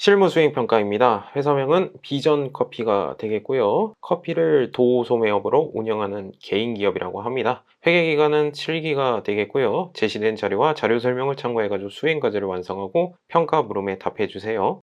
실무 수행 평가입니다. 회사명은 비전 커피가 되겠고요. 커피를 도소매업으로 운영하는 개인 기업이라고 합니다. 회계 기간은 7기가 되겠고요. 제시된 자료와 자료 설명을 참고해가지고 수행 과제를 완성하고 평가 물음에 답해 주세요.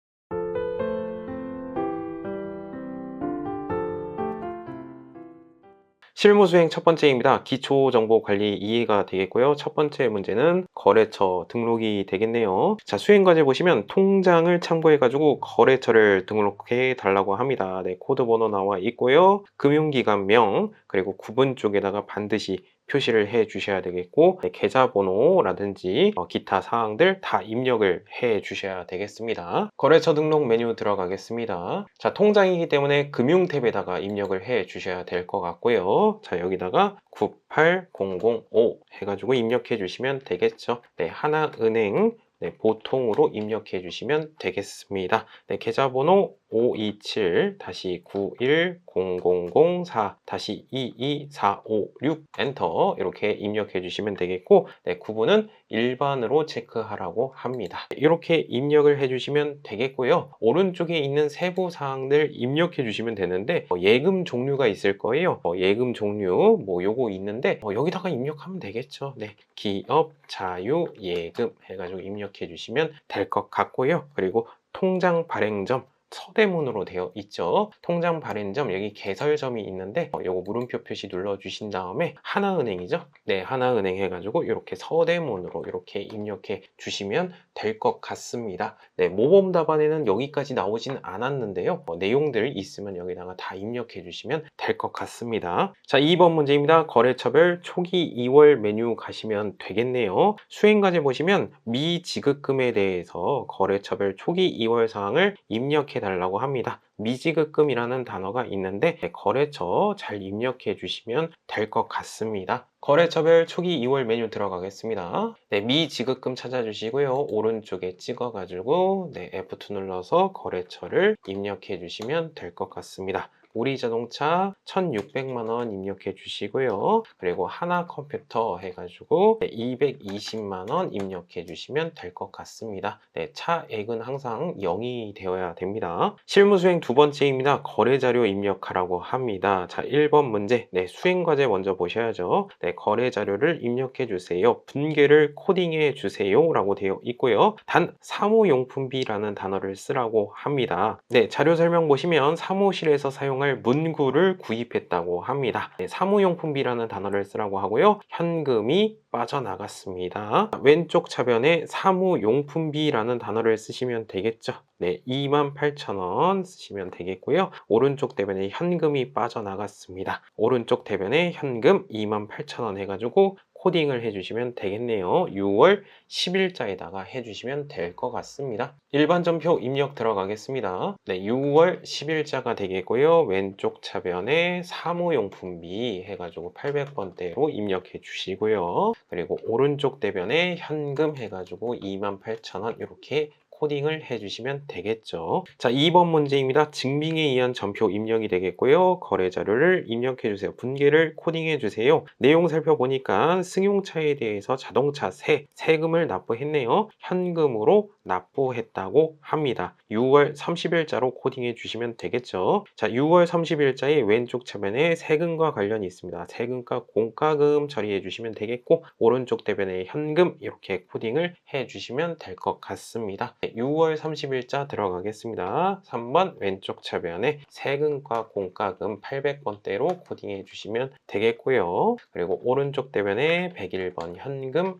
실무 수행 첫 번째입니다. 기초정보관리 이해가 되겠고요. 첫 번째 문제는 거래처 등록이 되겠네요. 자, 수행 과제 보시면 통장을 참고해가지고 거래처를 등록해 달라고 합니다. 네, 코드 번호 나와 있고요. 금융기관명, 그리고 구분 쪽에다가 반드시 표시를 해 주셔야 되겠고, 네, 계좌번호라든지 기타 사항들 다 입력을 해 주셔야 되겠습니다. 거래처 등록 메뉴 들어가겠습니다. 자, 통장이기 때문에 금융 탭에다가 입력을 해 주셔야 될 것 같고요. 자, 여기다가 98005 해가지고 입력해 주시면 되겠죠. 네, 하나은행 보통으로 입력해 주시면 되겠습니다. 네, 계좌번호 527-2100004-22456 엔터 이렇게 입력해 주시면 되겠고, 네, 구분은 일반으로 체크하라고 합니다. 이렇게 입력을 해 주시면 되겠고요. 오른쪽에 있는 세부 사항들 입력해 주시면 되는데 예금 종류가 있을 거예요. 예금 종류 요거 있는데 여기다가 입력하면 되겠죠. 네, 기업 자유 예금 해가지고 입력해 주시면 될 것 같고요. 그리고 통장 발행점 서대문으로 되어 있죠. 통장 발행점 여기 개설점이 있는데 요거 물음표 표시 눌러 주신 다음에 하나은행이죠. 네, 하나은행 해가지고 이렇게 서대문으로 이렇게 입력해 주시면 될 것 같습니다. 네, 모범 답안에는 여기까지 나오진 않았는데요. 내용들 있으면 여기다가 다 입력해 주시면 될 것 같습니다. 자, 2번 문제입니다. 거래처별 초기 2월 메뉴 가시면 되겠네요. 수행과제 보시면 미지급금에 대해서 거래처별 초기 2월 사항을 입력해 달라고 합니다. 미지급금이라는 단어가 있는데 거래처 잘 입력해 주시면 될 것 같습니다. 거래처별 초기 2월 메뉴 들어가겠습니다. 네, 미지급금 찾아주시고요. 오른쪽에 찍어가지고 F2 눌러서 거래처를 입력해 주시면 될 것 같습니다. 우리자동차 1,600만 원 입력해 주시고요. 그리고 하나컴퓨터 해가지고 220만 원 입력해 주시면 될 것 같습니다. 네, 차액은 항상 0이 되어야 됩니다. 실무수행 두 번째입니다. 거래자료 입력하라고 합니다. 자, 1번 문제. 네, 수행과제 먼저 보셔야죠. 네, 거래자료를 입력해 주세요. 분계를 코딩해 주세요. 라고 되어 있고요. 단 사무용품비라는 단어를 쓰라고 합니다. 네, 자료 설명 보시면 사무실에서 사용할 문구를 구입했다고 합니다. 네, 사무용품비라는 단어를 쓰라고 하고요. 현금이 빠져나갔습니다. 왼쪽 차변에 사무용품비라는 단어를 쓰시면 되겠죠. 네, 28,000원 쓰시면 되겠고요. 오른쪽 대변에 현금이 빠져나갔습니다. 오른쪽 대변에 현금 28,000원 해가지고 코딩을 해주시면 되겠네요. 6월 10일자에다가 해주시면 될 것 같습니다. 일반전표 입력 들어가겠습니다. 네, 6월 10일자가 되겠고요. 왼쪽 차변에 사무용품비 해가지고 800번대로 입력해 주시고요. 그리고 오른쪽 대변에 현금 해가지고 28,000원 이렇게 코딩을 해주시면 되겠죠. 자, 2번 문제입니다. 증빙에 의한 전표 입력이 되겠고요. 거래 자료를 입력해 주세요. 분계를 코딩해 주세요. 내용 살펴보니까 승용차에 대해서 자동차 세금을 납부했네요. 현금으로 납부했다고 합니다. 6월 30일자로 코딩해 주시면 되겠죠. 자, 6월 30일자에 왼쪽 차변에 세금과 관련이 있습니다. 세금과 공과금 처리해 주시면 되겠고, 오른쪽 대변에 현금 이렇게 코딩을 해 주시면 될 것 같습니다. 6월 30일자 들어가겠습니다. 3번 왼쪽 차변에 세금과 공과금 800번대로 코딩해 주시면 되겠고요. 그리고 오른쪽 대변에 101번 현금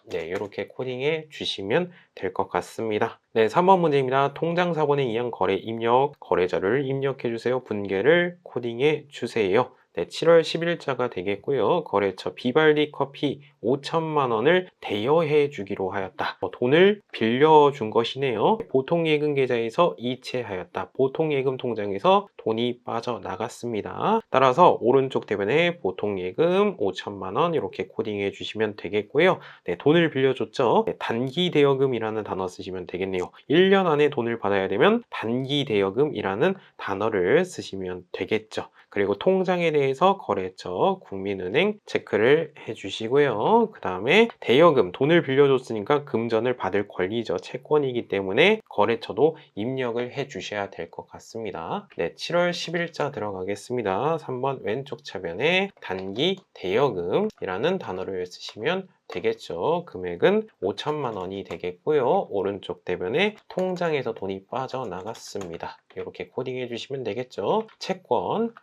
네, 이렇게 코딩해 주시면 될 것 같습니다. 네, 3번 문제입니다. 통장 사본에 의한 거래 입력, 거래자료를 입력해 주세요. 분계를 코딩해 주세요. 네, 7월 10일자가 되겠고요. 거래처 비발디 커피 5천만 원을 대여해 주기로 하였다. 돈을 빌려준 것이네요. 보통예금 계좌에서 이체하였다. 보통예금 통장에서 돈이 빠져나갔습니다. 따라서 오른쪽 대변에 보통예금 5천만 원 이렇게 코딩해 주시면 되겠고요. 네, 돈을 빌려줬죠. 네, 단기 대여금이라는 단어 쓰시면 되겠네요. 1년 안에 돈을 받아야 되면 단기 대여금이라는 단어를 쓰시면 되겠죠. 그리고 통장에 대해서 거래처, 국민은행 체크를 해주시고요. 그 다음에 대여금, 돈을 빌려줬으니까 금전을 받을 권리죠. 채권이기 때문에 거래처도 입력을 해주셔야 될 것 같습니다. 네, 7월 10일자 들어가겠습니다. 3번 왼쪽 차변에 단기 대여금이라는 단어를 쓰시면 되겠죠. 금액은 5천만 원이 되겠고요. 오른쪽 대변에 통장에서 돈이 빠져나갔습니다. 이렇게 코딩해 주시면 되겠죠. 채권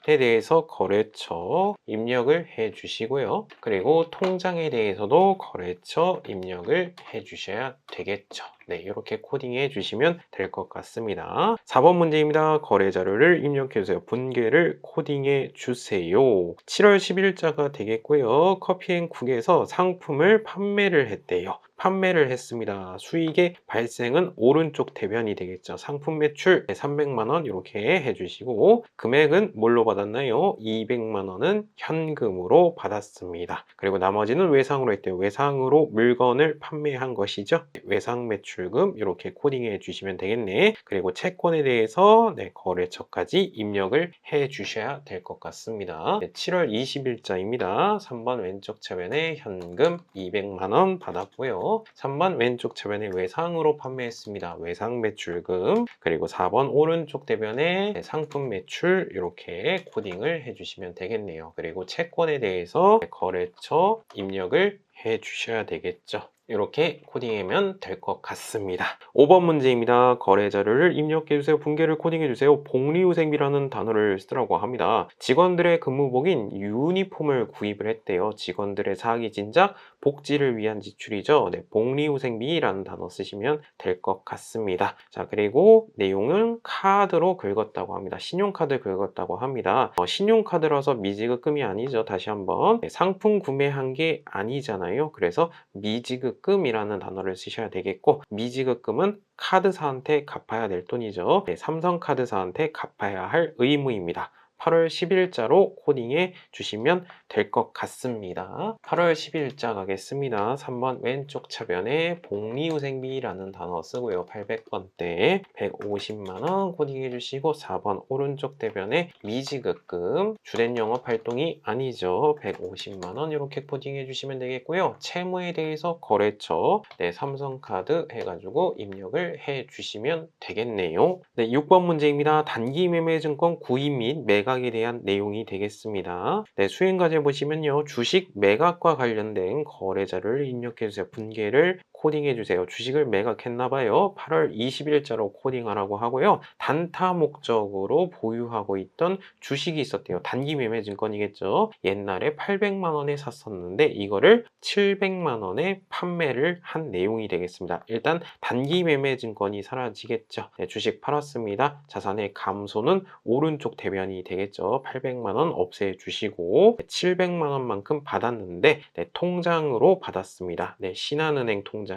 에 대해서 거래처 입력을 해 주시고요. 그리고 통장에 대해서도 거래처 입력을 해 주셔야 되겠죠. 네, 이렇게 코딩해 주시면 될 것 같습니다. 4번 문제입니다. 거래 자료를 입력해 주세요. 분계를 코딩해 주세요. 7월 10일자가 되겠고요. 커피앤쿡에서 상품을 판매를 했대요. 판매를 했습니다. 수익의 발생은 오른쪽 대변이 되겠죠. 상품 매출 300만 원 이렇게 해주시고 금액은 뭘로 받았나요? 200만 원은 현금으로 받았습니다. 그리고 나머지는 외상으로 했대요. 외상으로 물건을 판매한 것이죠. 외상 매출금 이렇게 코딩해 주시면 되겠네. 그리고 채권에 대해서 거래처까지 입력을 해 주셔야 될 것 같습니다. 7월 20일자입니다. 3번 왼쪽 차변에 현금 200만 원 받았고요. 3번 왼쪽 차변에 외상으로 판매했습니다. 외상 매출금. 그리고 4번 오른쪽 대변에 상품 매출 이렇게 코딩을 해주시면 되겠네요. 그리고 채권에 대해서 거래처 입력을 해 주셔야 되겠죠. 이렇게 코딩하면 될 것 같습니다. 5번 문제입니다. 거래 자료를 입력해 주세요. 분계를 코딩해 주세요. 복리후생비라는 단어를 쓰라고 합니다. 직원들의 근무복인 유니폼을 구입을 했대요. 직원들의 사기 진작 복지를 위한 지출이죠. 네, 복리후생비라는 단어 쓰시면 될 것 같습니다. 자, 그리고 내용은 카드로 긁었다고 합니다. 신용카드 긁었다고 합니다. 신용카드라서 미지급금이 아니죠. 다시 한번 상품 구매한 게 아니잖아요. 그래서 미지급금이라는 단어를 쓰셔야 되겠고 미지급금은 카드사한테 갚아야 될 돈이죠. 네, 삼성카드사한테 갚아야 할 의무입니다. 8월 10일자로 코딩해 주시면 될 것 같습니다. 8월 10일자 가겠습니다. 3번 왼쪽 차변에 복리후생비라는 단어 쓰고요. 800번대 150만원 코딩해 주시고 4번 오른쪽 대변에 미지급금 주된 영업 활동이 아니죠. 150만원 이렇게 코딩해 주시면 되겠고요. 채무에 대해서 거래처 삼성카드 해가지고 입력을 해 주시면 되겠네요. 네, 6번 문제입니다. 단기 매매 증권 구입 및 매각에 대한 내용이 되겠습니다. 네, 수행과제 보시면요. 주식 매각과 관련된 거래자를 입력해 주세요. 분계를 코딩해 주세요. 주식을 매각했나봐요. 8월 20일자로 코딩하라고 하고요. 단타 목적으로 보유하고 있던 주식이 있었대요. 단기 매매 증권이겠죠. 옛날에 800만 원에 샀었는데 이거를 700만 원에 판매를 한 내용이 되겠습니다. 일단 단기 매매 증권이 사라지겠죠. 네, 주식 팔았습니다. 자산의 감소는 오른쪽 대변이 되겠죠. 800만 원 없애주시고 700만 원만큼 받았는데 통장으로 받았습니다. 네, 신한은행 통장에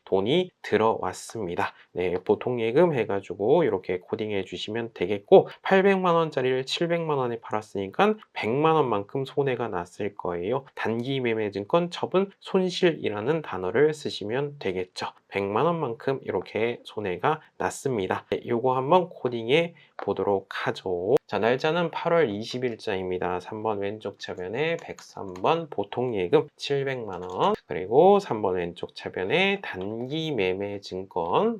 돈이 들어왔습니다. 네, 보통 예금 해가지고 이렇게 코딩해 주시면 되겠고 800만 원짜리를 700만 원에 팔았으니까 100만 원만큼 손해가 났을 거예요. 단기 매매 증권 처분 손실이라는 단어를 쓰시면 되겠죠. 100만 원만큼 이렇게 손해가 났습니다. 네, 요거 한번 코딩해 보도록 하죠. 자, 날짜는 8월 20일자입니다. 3번 왼쪽 차변에 103번 보통 예금 700만 원 그리고 3번 왼쪽 차변에 단기 매매 증권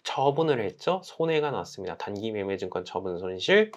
처분을 했죠. 손해가 났습니다. 단기 매매 증권 처분 손실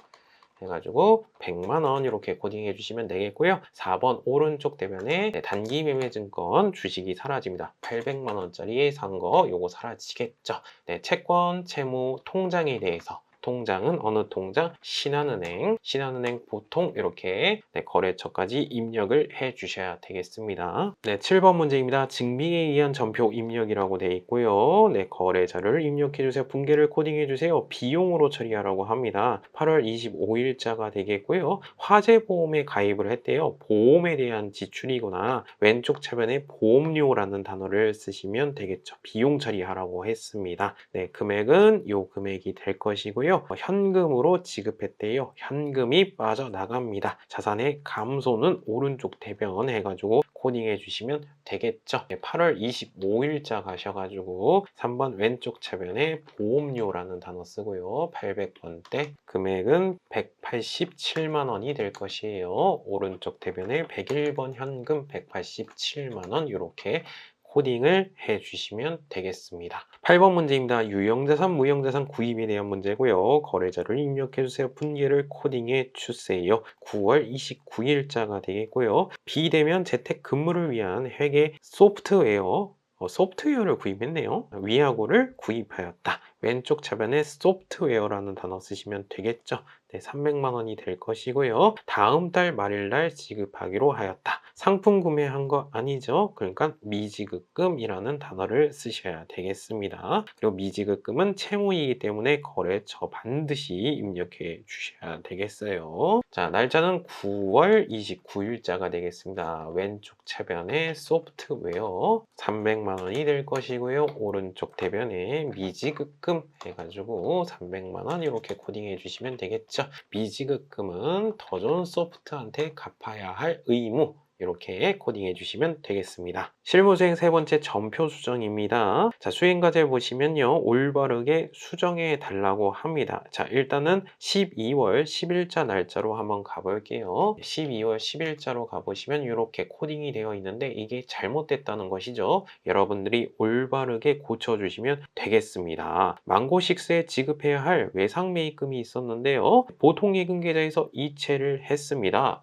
해가지고 100만 원 이렇게 코딩해 주시면 되겠고요. 4번 오른쪽 대변에 단기 매매 증권 주식이 사라집니다. 800만 원짜리 산 거 요거 사라지겠죠. 네, 채권, 채무, 통장에 대해서 통장은 어느 통장? 신한은행. 신한은행 보통 이렇게 거래처까지 입력을 해 주셔야 되겠습니다. 네, 7번 문제입니다. 증빙에 의한 전표 입력이라고 되어 있고요. 네, 거래자를 입력해 주세요. 분계를 코딩해 주세요. 비용으로 처리하라고 합니다. 8월 25일자가 되겠고요. 화재보험에 가입을 했대요. 보험에 대한 지출이거나 왼쪽 차변에 보험료라는 단어를 쓰시면 되겠죠. 비용 처리하라고 했습니다. 네, 금액은 요 금액이 될 것이고요. 되겠고요. 현금으로 지급했대요. 현금이 빠져나갑니다. 자산의 감소는 오른쪽 대변 해가지고 코딩해 주시면 되겠죠. 8월 25일자 가셔가지고 3번 왼쪽 차변에 보험료라는 단어 쓰고요. 800번대 금액은 187만 원이 될 것이에요. 오른쪽 대변에 101번 현금 187만 원 이렇게 코딩을 해주시면 되겠습니다. 8번 문제입니다. 유형자산, 무형자산 구입에 대한 문제고요. 거래자를 입력해주세요. 분기를 코딩해 주세요. 9월 29일자가 되겠고요. 비대면 재택 근무를 위한 회계 소프트웨어를 구입했네요. 위하고를 구입하였다. 왼쪽 차변에 소프트웨어라는 단어 쓰시면 되겠죠. 네, 300만 원이 될 것이고요. 다음 달 말일날 지급하기로 하였다. 상품 구매한 거 아니죠? 그러니까 미지급금이라는 단어를 쓰셔야 되겠습니다. 그리고 미지급금은 채무이기 때문에 거래처 반드시 입력해 주셔야 되겠어요. 자, 날짜는 9월 29일자가 되겠습니다. 왼쪽 차변에 소프트웨어 300만 원이 될 것이고요. 오른쪽 대변에 미지급금 해가지고 300만 원 이렇게 코딩해 주시면 되겠죠. 미지급금은 더 좋은 소프트한테 갚아야 할 의무 이렇게 코딩해 주시면 되겠습니다. 실무 수행 세 번째 전표 수정입니다. 자, 수행 과제 보시면요. 올바르게 수정해 달라고 합니다. 자, 일단은 12월 10일자 날짜로 한번 가볼게요. 12월 10일자로 가보시면 이렇게 코딩이 되어 있는데 이게 잘못됐다는 것이죠. 여러분들이 올바르게 고쳐주시면 되겠습니다. 망고식스에 지급해야 할 외상매입금이 있었는데요. 보통예금 계좌에서 이체를 했습니다.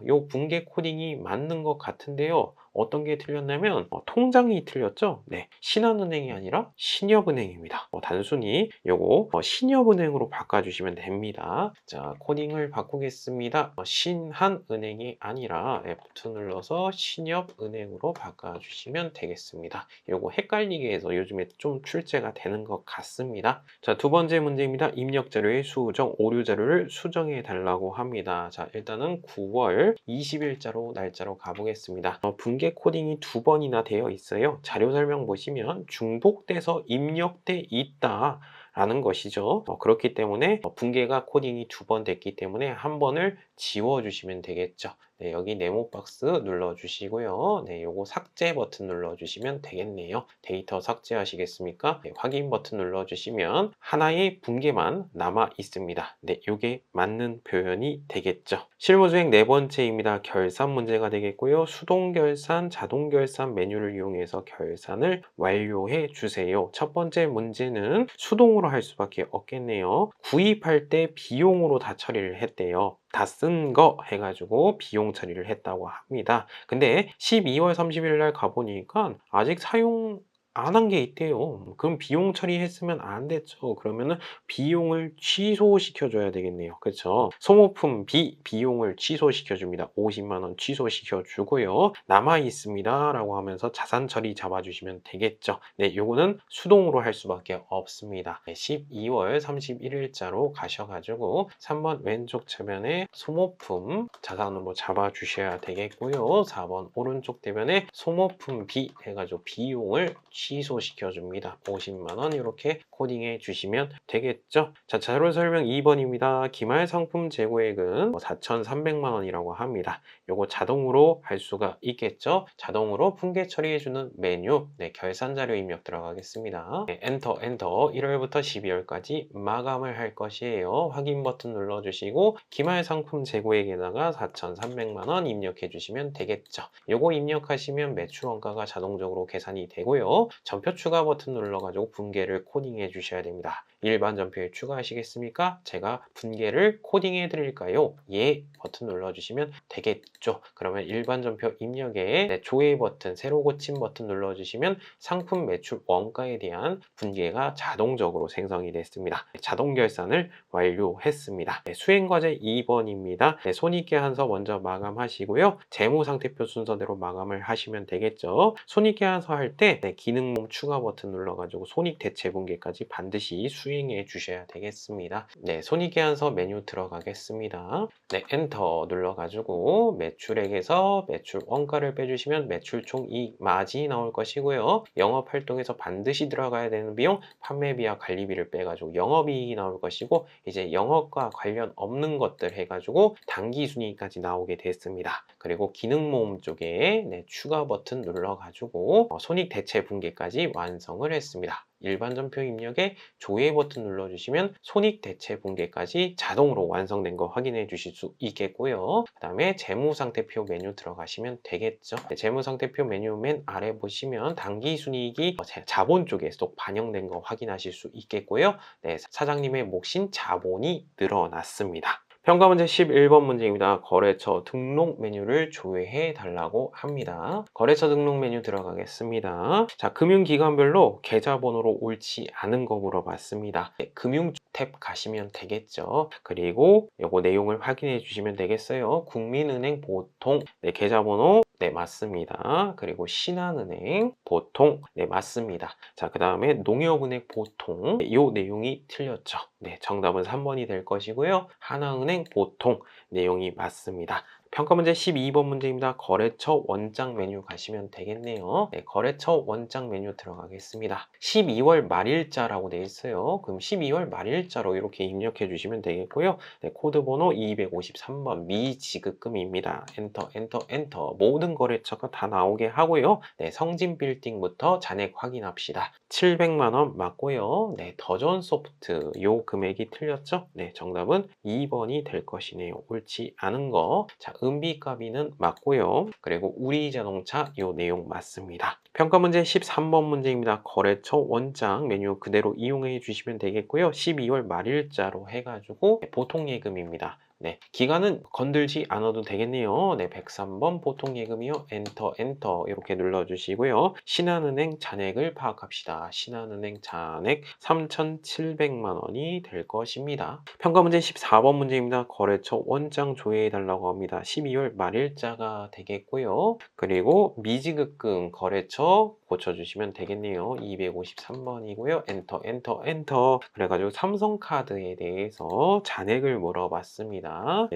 요 붕괴 코딩이 맞는 것 같은데요. 어떤 게 틀렸냐면 통장이 틀렸죠. 네, 신한은행이 아니라 신협은행입니다. 단순히 요거 신협은행으로 바꿔주시면 됩니다. 자, 코딩을 바꾸겠습니다. 신한은행이 아니라 F2 눌러서 신협은행으로 바꿔주시면 되겠습니다. 요거 헷갈리게 해서 요즘에 좀 출제가 되는 것 같습니다. 자, 두 번째 문제입니다. 입력 자료의 수정, 오류 자료를 수정해 달라고 합니다. 자, 일단은 9월 20일자로 날짜로 가보겠습니다. 붕괴 코딩이 두 번이나 되어 있어요. 자료 설명 보시면 중복돼서 입력돼 있다 라는 것이죠. 그렇기 때문에 붕괴가 코딩이 두 번 됐기 때문에 한 번을 지워주시면 되겠죠. 네, 여기 네모 박스 눌러주시고요. 네, 요거 삭제 버튼 눌러주시면 되겠네요. 데이터 삭제하시겠습니까? 네, 확인 버튼 눌러주시면 하나의 붕괴만 남아 있습니다. 네, 요게 맞는 표현이 되겠죠. 실무수행 네 번째입니다. 결산 문제가 되겠고요. 수동 결산, 자동 결산 메뉴를 이용해서 결산을 완료해 주세요. 첫 번째 문제는 수동으로 할 수밖에 없겠네요. 구입할 때 비용으로 다 처리를 했대요. 다 쓴 거 해가지고 비용 처리를 했다고 합니다. 근데 12월 30일 날 가보니까 아직 사용 안 한 게 있대요. 그럼 비용 처리했으면 안 됐죠. 그러면은 비용을 취소시켜 줘야 되겠네요. 그렇죠? 소모품 비용을 취소시켜 줍니다. 50만 원 취소시켜 주고요. 남아 있습니다 라고 하면서 자산 처리 잡아 주시면 되겠죠. 네, 요거는 수동으로 할 수밖에 없습니다. 네, 12월 31일자로 가셔가지고 3번 왼쪽 차변에 소모품 자산으로 잡아 주셔야 되겠고요. 4번 오른쪽 대변에 소모품 비 해가지고 비용을 취소시켜 줍니다. 50만 원 이렇게 코딩해 주시면 되겠죠. 자, 자료 설명 2번입니다. 기말 상품 재고액은 4,300만 원이라고 합니다. 요거 자동으로 할 수가 있겠죠. 자동으로 붕괴 처리해 주는 메뉴, 네, 결산 자료 입력 들어가겠습니다. 네, 엔터 1월부터 12월까지 마감을 할 것이에요. 확인 버튼 눌러주시고 기말 상품 재고액에다가 4,300만 원 입력해 주시면 되겠죠. 요거 입력하시면 매출 원가가 자동적으로 계산이 되고요. 전표 추가 버튼 눌러가지고 붕괴를 코딩해 주셔야 됩니다. 일반 전표에 추가하시겠습니까? 제가 붕괴를 코딩해 드릴까요? 예 버튼 눌러주시면 되겠죠. 그러면 일반 전표 입력에 조회 버튼, 새로 고침 버튼 눌러주시면 상품 매출 원가에 대한 붕괴가 자동적으로 생성이 됐습니다. 자동 결산을 완료했습니다. 네, 수행과제 2번입니다. 네, 손익계산서 먼저 마감하시고요. 재무상태표 순서대로 마감을 하시면 되겠죠. 손익계산서 할 때 기능몸 추가 버튼 눌러가지고 손익대체분계까지 반드시 수행해 주셔야 되겠습니다. 네, 손익계산서 메뉴 들어가겠습니다. 네, 엔터 눌러가지고 매출액에서 매출 원가를 빼주시면 매출 총이익 마진이 나올 것이고요. 영업활동에서 반드시 들어가야 되는 비용, 판매비와 관리비를 빼가지고 영업이익이 나올 것이고, 이제 영업과 관련 없는 것들 해가지고 당기순이익까지 나오게 됐습니다. 그리고 기능모음 쪽에 네, 추가 버튼 눌러가지고 손익대체 분계까지 완성을 했습니다. 일반 전표 입력에 조회 버튼 눌러주시면 손익대체 분계까지 자동으로 완성된 거 확인해 주실 수 있겠고요. 그 다음에 재무상태표 메뉴 들어가시면 되겠죠. 네, 재무상태표 메뉴 맨 아래 보시면 당기순이익이 자본 쪽에 쏙 반영된 거 확인하실 수 있겠고요. 네, 사장님의 몫인 자본이 늘어났습니다. 평가 문제 11번 문제입니다. 거래처 등록 메뉴를 조회해 달라고 합니다. 거래처 등록 메뉴 들어가겠습니다. 자, 금융기관별로 계좌번호로 옳지 않은 거 물어봤습니다. 네, 금융 탭 가시면 되겠죠. 그리고 요거 내용을 확인해 주시면 되겠어요. 국민은행 보통 네, 계좌번호 네, 맞습니다. 그리고 신한은행 보통 네, 맞습니다. 자, 그 다음에 농협은행 보통 요 내용이 틀렸죠. 네, 정답은 3번이 될 것이고요. 하나은행 보통 내용이 맞습니다. 평가 문제 12번 문제입니다. 거래처 원장 메뉴 가시면 되겠네요. 네, 거래처 원장 메뉴 들어가겠습니다. 12월 말일자라고 되어 있어요. 그럼 12월 말일자로 이렇게 입력해 주시면 되겠고요. 네, 코드 번호 253번 미지급금입니다. 엔터 엔터 엔터 모든 거래처가 다 나오게 하고요. 네, 성진 빌딩부터 잔액 확인합시다. 700만 원 맞고요. 네, 더전 소프트 요 금액이 틀렸죠? 네, 정답은 2번이 될 것이네요. 옳지 않은 거. 자, 은비가비는 맞고요. 그리고 우리자동차 요 내용 맞습니다. 평가 문제 13번 문제입니다. 거래처 원장 메뉴 그대로 이용해 주시면 되겠고요. 12월 말일자로 해가지고 보통예금입니다. 네, 기간은 건들지 않아도 되겠네요. 네, 103번 보통예금이요. 엔터 엔터 이렇게 눌러주시고요. 신한은행 잔액을 파악합시다. 신한은행 잔액 3,700만 원이 될 것입니다. 평가 문제 14번 문제입니다. 거래처 원장 조회해 달라고 합니다. 12월 말일자가 되겠고요. 그리고 미지급금 거래처 고쳐주시면 되겠네요. 253번이고요. 엔터 엔터 엔터. 그래가지고 삼성카드에 대해서 잔액을 물어봤습니다.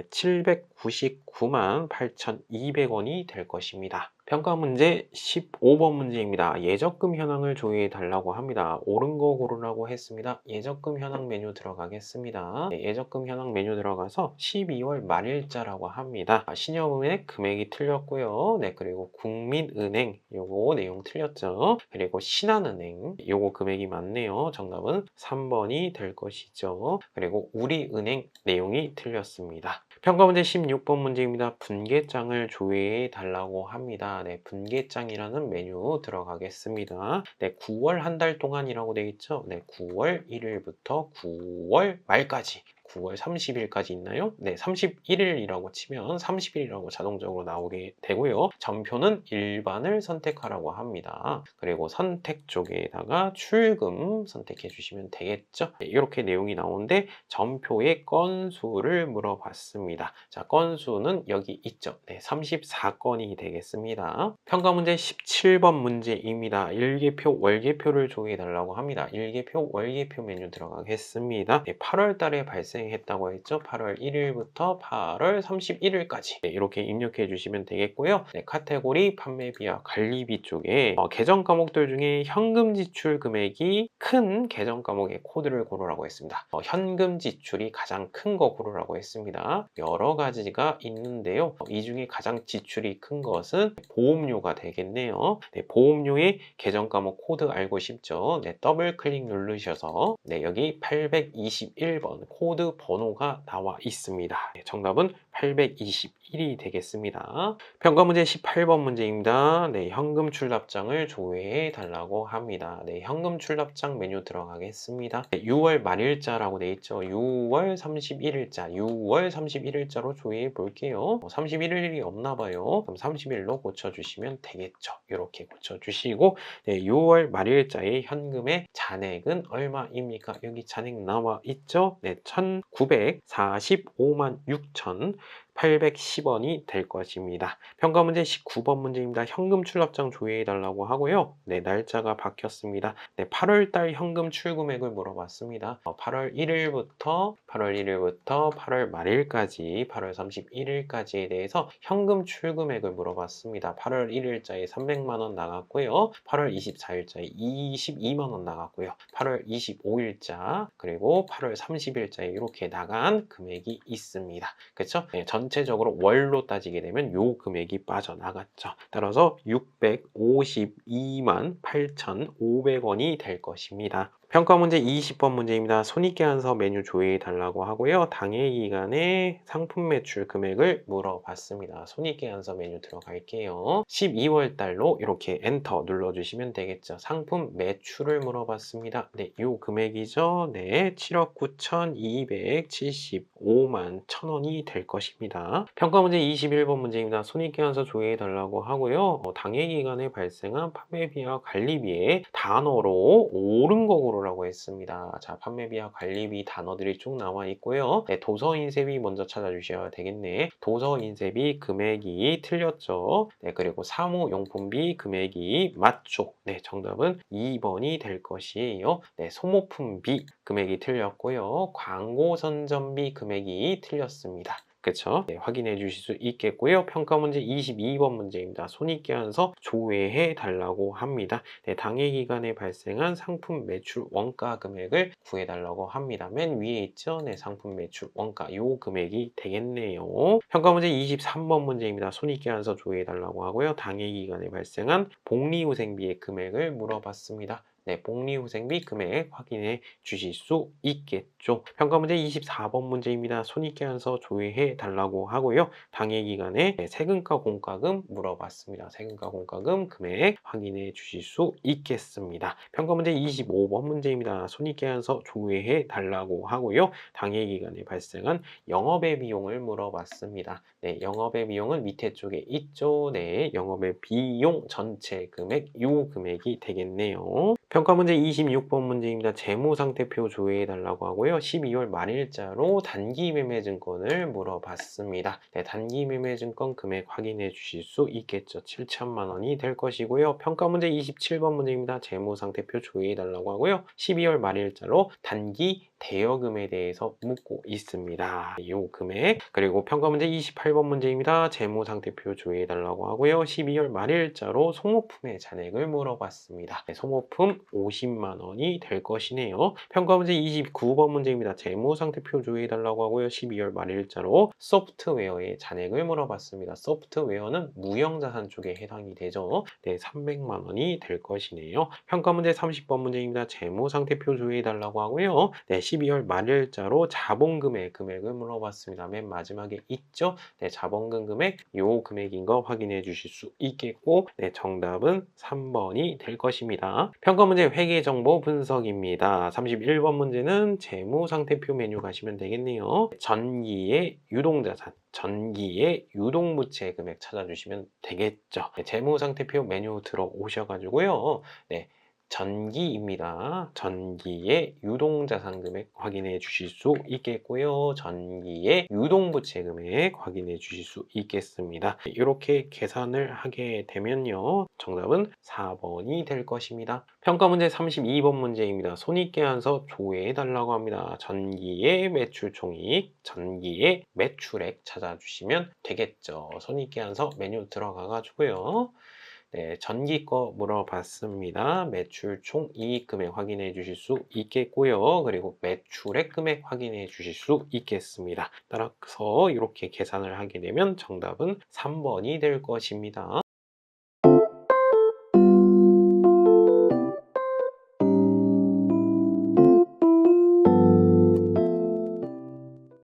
799만 8,200원이 될 것입니다. 평가 문제 15번 문제입니다. 예적금 현황을 조회해 달라고 합니다. 옳은 거 고르라고 했습니다. 예적금 현황 메뉴 들어가겠습니다. 네, 예적금 현황 메뉴 들어가서 12월 말일자라고 합니다. 신용은행 금액이 틀렸고요. 네, 그리고 국민은행 요거 내용 틀렸죠. 그리고 신한은행 요거 금액이 맞네요. 정답은 3번이 될 것이죠. 그리고 우리은행 내용이 틀렸습니다. 평가 문제 16번 문제입니다. 분계장을 조회해 달라고 합니다. 네, 분계장이라는 메뉴 들어가겠습니다. 네, 9월 한 달 동안이라고 되어 있죠. 네, 9월 1일부터 9월 말까지. 9월 30일까지 있나요? 네, 31일이라고 치면 30일이라고 자동적으로 나오게 되고요. 전표는 일반을 선택하라고 합니다. 그리고 선택 쪽에다가 출금 선택해 주시면 되겠죠. 네, 이렇게 내용이 나오는데 전표의 건수를 물어봤습니다. 자, 건수는 여기 있죠. 네, 34건이 되겠습니다. 평가 문제 17번 문제입니다. 일개표, 월개표를 조회해 달라고 합니다. 일개표, 월개표 메뉴 들어가겠습니다. 네, 8월 달에 발생했다고 했죠. 8월 1일부터 8월 31일까지 네, 이렇게 입력해 주시면 되겠고요. 네, 카테고리 판매비와 관리비 쪽에 계정 과목들 중에 현금 지출 금액이 큰 계정 과목의 코드를 고르라고 했습니다. 현금 지출이 가장 큰 거 고르라고 했습니다. 여러 가지가 있는데요. 이 중에 가장 지출이 큰 것은 보험료가 되겠네요. 네, 보험료의 계정 과목 코드 알고 싶죠? 네, 더블 클릭 누르셔서 네, 여기 821번 코드 번호가 나와 있습니다. 네, 정답은 821이 되겠습니다. 평가 문제 18번 문제입니다. 네, 현금 출납장을 조회해 달라고 합니다. 네, 현금 출납장 메뉴 들어가겠습니다. 네, 6월 말일자라고 되어 있죠. 6월 31일자, 6월 31일자로 조회해 볼게요. 31일이 없나 봐요. 그럼 30일로 고쳐주시면 되겠죠. 이렇게 고쳐주시고 네, 6월 말일자의 현금의 잔액은 얼마입니까? 여기 잔액 나와 있죠. 네, 1,945만 6천 810원이 될 것입니다. 평가 문제 19번 문제입니다. 현금 출납장 조회해 달라고 하고요. 네, 날짜가 바뀌었습니다. 네, 8월 달 현금 출금액을 물어봤습니다. 8월 1일부터 8월 말일까지 8월 31일까지에 대해서 현금 출금액을 물어봤습니다. 8월 1일자에 300만 원 나갔고요. 8월 24일자에 22만 원 나갔고요. 8월 25일자 그리고 8월 30일자에 이렇게 나간 금액이 있습니다. 그렇죠? 네, 전체적으로 월로 따지게 되면 요 금액이 빠져나갔죠. 따라서 652만 8,500원이 될 것입니다. 평가 문제 20번 문제입니다. 손익계 한서 메뉴 조회해 달라고 하고요. 당해 기간에 상품 매출 금액을 물어봤습니다. 손익계 한서 메뉴 들어갈게요. 12월 달로 이렇게 엔터 눌러주시면 되겠죠. 상품 매출을 물어봤습니다. 네, 요 금액이죠. 네, 7억 9,275만 1,000원이 될 것입니다. 평가 문제 21번 문제입니다. 손익계 한서 조회해 달라고 하고요. 당해 기간에 발생한 판매비와 관리비의 단어로 옳은 거고로 라고 했습니다. 자, 판매비와 관리비 단어들이 쭉 나와 있고요. 네, 도서인쇄비 먼저 찾아주셔야 되겠네. 도서인쇄비 금액이 틀렸죠. 네, 그리고 사무용품비 금액이 맞죠. 네, 정답은 2번이 될 것이에요. 네, 소모품비 금액이 틀렸고요. 광고선전비 금액이 틀렸습니다. 그쵸? 네, 확인해 주실 수 있겠고요. 평가 문제 22번 문제입니다. 손익계산서 조회해 달라고 합니다. 네, 당해 기간에 발생한 상품 매출 원가 금액을 구해 달라고 합니다. 맨 위에 있죠? 네, 상품 매출 원가 요 금액이 되겠네요. 평가 문제 23번 문제입니다. 손익계산서 조회해 달라고 하고요. 당해 기간에 발생한 복리후생비의 금액을 물어봤습니다. 네, 복리후생비 금액 확인해 주실 수 있겠죠. 평가 문제 24번 문제입니다. 손익계산서 조회해 달라고 하고요. 당해 기간에 세금과 공과금 물어봤습니다. 세금과 공과금 금액 확인해 주실 수 있겠습니다. 평가 문제 25번 문제입니다. 손익계산서 조회해 달라고 하고요. 당해 기간에 발생한 영업의 비용을 물어봤습니다. 네, 영업의 비용은 밑에 쪽에 있죠. 네, 영업의 비용 전체 금액 요 금액이 되겠네요. 평가 문제 26번 문제입니다. 재무상태표 조회해 달라고 하고요. 12월 말일자로 단기매매증권을 물어봤습니다. 네, 단기매매증권 금액 확인해 주실 수 있겠죠. 7천만 원이 될 것이고요. 평가 문제 27번 문제입니다. 재무상태표 조회해 달라고 하고요. 12월 말일자로 단기 대여금에 대해서 묻고 있습니다. 이 금액 그리고 평가 문제 28번 문제입니다. 재무상태표 조회해 달라고 하고요. 12월 말일자로 소모품의 잔액을 물어봤습니다. 네, 소모품 50만 원이 될 것이네요. 평가 문제 29번 문제입니다. 재무상태표 조회해 달라고 하고요. 12월 말일자로 소프트웨어의 잔액을 물어봤습니다. 소프트웨어는 무형자산 쪽에 해당이 되죠. 네, 300만 원이 될 것이네요. 평가 문제 30번 문제입니다. 재무상태표 조회해 달라고 하고요. 네, 12월 말일자로 자본금의 금액을 물어봤습니다. 맨 마지막에 있죠? 네, 자본금 금액 요 금액인 거 확인해 주실 수 있겠고 네, 정답은 3번이 될 것입니다. 평가 문제 회계정보 분석입니다. 31번 문제는 재무상태표 메뉴 가시면 되겠네요. 전기의 유동자산 전기의 유동부채 금액 찾아주시면 되겠죠. 네, 재무상태표 메뉴 들어오셔가지고요. 네, 전기입니다. 전기의 유동자산 금액 확인해 주실 수 있겠고요. 전기의 유동부채 금액 확인해 주실 수 있겠습니다. 이렇게 계산을 하게 되면요. 정답은 4번이 될 것입니다. 평가 문제 32번 문제입니다. 손익계산서 조회해 달라고 합니다. 전기의 매출총익, 전기의 매출액 찾아주시면 되겠죠. 손익계산서 메뉴 들어가 가지고요. 네, 전기 거 물어봤습니다. 매출 총 이익 금액 확인해 주실 수 있겠고요. 그리고 매출액 금액 확인해 주실 수 있겠습니다. 따라서 이렇게 계산을 하게 되면 정답은 3번이 될 것입니다.